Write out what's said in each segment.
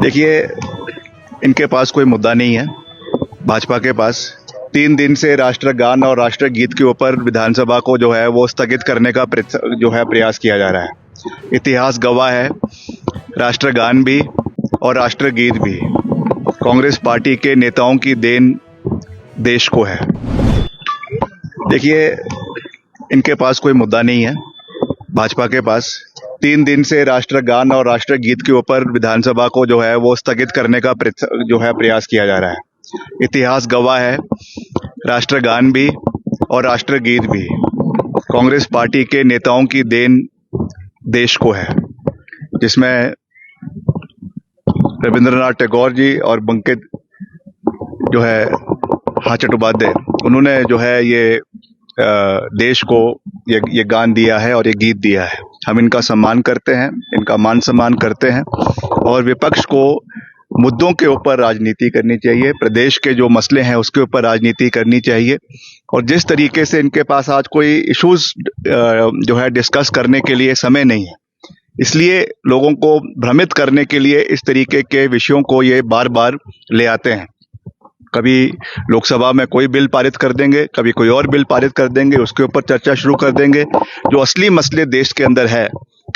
देखिए, इनके पास कोई मुद्दा नहीं है। भाजपा के पास 3 दिन से राष्ट्रगान और राष्ट्रगीत के ऊपर विधानसभा को जो है वो स्थगित करने का प्रयास किया जा रहा है। इतिहास गवाह है, राष्ट्रगान भी और राष्ट्रगीत भी कांग्रेस पार्टी के नेताओं की देन देश को है। देखिए, इनके पास कोई मुद्दा नहीं है। भाजपा के पास 3 दिन से राष्ट्रगान और राष्ट्रगीत के ऊपर विधानसभा को जो है वो स्थगित करने का प्रयास किया जा रहा है। इतिहास गवाह है, राष्ट्रगान भी और राष्ट्रगीत भी कांग्रेस पार्टी के नेताओं की देन देश को है, जिसमें रविंद्रनाथ टैगोर जी और बंकिम जो है चट्टोपाध्याय, उन्होंने जो है ये देश को ये गान दिया है और ये गीत दिया है। हम इनका सम्मान करते हैं, इनका मान सम्मान करते हैं और विपक्ष को मुद्दों के ऊपर राजनीति करनी चाहिए, प्रदेश के जो मसले हैं उसके ऊपर राजनीति करनी चाहिए। और जिस तरीके से इनके पास आज कोई इश्यूज जो है डिस्कस करने के लिए समय नहीं है, इसलिए लोगों को भ्रमित करने के लिए इस तरीके के विषयों को ये बार बार ले आते हैं। कभी लोकसभा में कोई बिल पारित कर देंगे, कभी कोई और बिल पारित कर देंगे, उसके ऊपर चर्चा शुरू कर देंगे। जो असली मसले देश के अंदर है,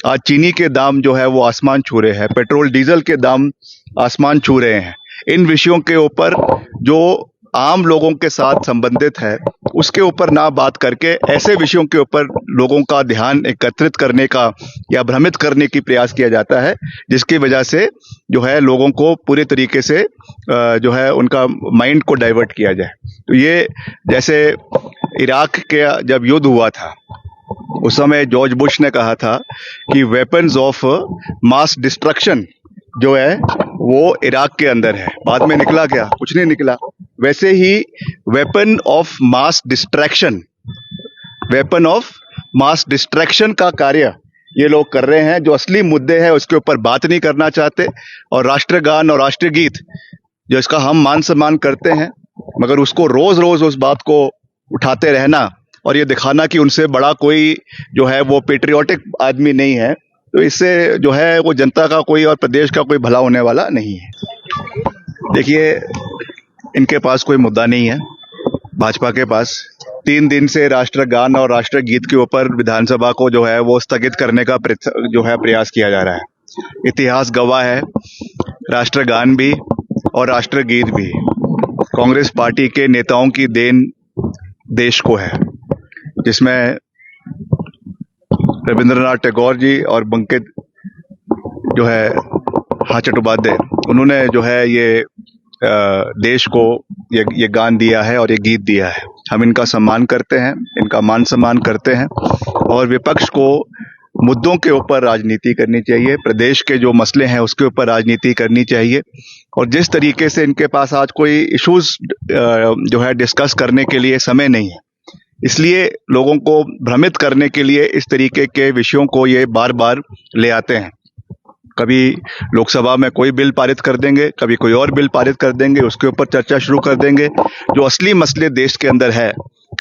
आज चीनी के दाम जो है वो आसमान छू रहे हैं, पेट्रोल डीजल के दाम आसमान छू रहे हैं। इन विषयों के ऊपर जो आम लोगों के साथ संबंधित है उसके ऊपर ना बात करके ऐसे विषयों के ऊपर लोगों का ध्यान एकत्रित करने का या भ्रमित करने की प्रयास किया जाता है, जिसकी वजह से जो है लोगों को पूरे तरीके से जो है उनका माइंड को डाइवर्ट किया जाए। तो ये जैसे इराक के जब युद्ध हुआ था उस समय जॉर्ज बुश ने कहा था कि वेपन्स ऑफ मास डिस्ट्रक्शन जो है वो इराक के अंदर है। बाद में निकला क्या? कुछ नहीं निकला। वैसे ही weapon of mass destruction, weapon of mass destruction का कार्य ये लोग कर रहे हैं। जो असली मुद्दे हैं उसके ऊपर बात नहीं करना चाहते और राष्ट्रगान और राष्ट्रगीत जो इसका हम मान सम्मान करते हैं, मगर उसको रोज रोज उस बात को उठाते रहना और ये दिखाना कि उनसे बड़ा कोई जो है वो पेट्रियोटिक आदमी नहीं है, तो इससे जो है वो जनता का कोई और प्रदेश का कोई भला होने वाला नहीं है। देखिए, इनके पास कोई मुद्दा नहीं है। भाजपा के पास 3 दिन से राष्ट्रगान और राष्ट्रगीत के ऊपर विधानसभा को जो है वो स्थगित करने का प्रयास किया जा रहा है। इतिहास गवाह है, राष्ट्रगान भी और राष्ट्रगीत भी कांग्रेस पार्टी के नेताओं की देन देश को है, जिसमें रविंद्रनाथ टैगोर जी और बंकिम जो है चट्टोपाध्याय, उन्होंने जो है ये देश को ये गान दिया है और ये गीत दिया है। हम इनका सम्मान करते हैं, इनका मान सम्मान करते हैं और विपक्ष को मुद्दों के ऊपर राजनीति करनी चाहिए, प्रदेश के जो मसले हैं उसके ऊपर राजनीति करनी चाहिए। और जिस तरीके से इनके पास आज कोई इश्यूज जो है डिस्कस करने के लिए समय नहीं है, इसलिए लोगों को भ्रमित करने के लिए इस तरीके के विषयों को ये बार बार ले आते हैं। कभी लोकसभा में कोई बिल पारित कर देंगे, कभी कोई और बिल पारित कर देंगे, उसके ऊपर चर्चा शुरू कर देंगे। जो असली मसले देश के अंदर है,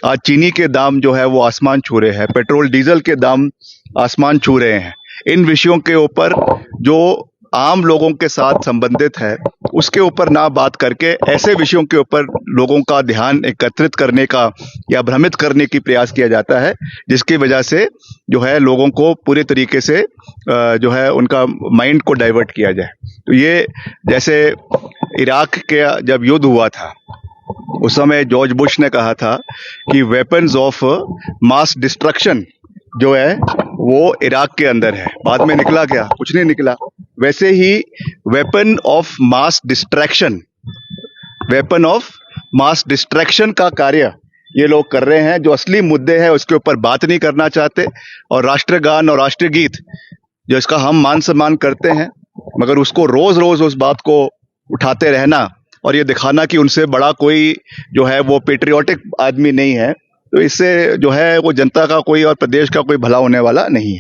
आज चीनी के दाम जो है वो आसमान छू रहे हैं, पेट्रोल डीजल के दाम आसमान छू रहे हैं। इन विषयों के ऊपर जो आम लोगों के साथ संबंधित है उसके ऊपर ना बात करके ऐसे विषयों के ऊपर लोगों का ध्यान एकत्रित करने का या भ्रमित करने की प्रयास किया जाता है, जिसकी वजह से जो है लोगों को पूरे तरीके से जो है उनका माइंड को डाइवर्ट किया जाए। तो ये जैसे इराक के जब युद्ध हुआ था उस समय जॉर्ज बुश ने कहा था कि वेपन्स ऑफ मास डिस्ट्रक्शन जो है वो इराक के अंदर है। बाद में निकला क्या? कुछ नहीं निकला। वैसे ही weapon of mass destruction, weapon of mass destruction का कार्य ये लोग कर रहे हैं। जो असली मुद्दे हैं उसके ऊपर बात नहीं करना चाहते और राष्ट्रगान और राष्ट्रगीत जो इसका हम मान सम्मान करते हैं, मगर उसको रोज रोज उस बात को उठाते रहना और ये दिखाना कि उनसे बड़ा कोई जो है वो पेट्रियोटिक आदमी नहीं है, तो इससे जो है वो जनता का कोई और प्रदेश का कोई भला होने वाला नहीं है।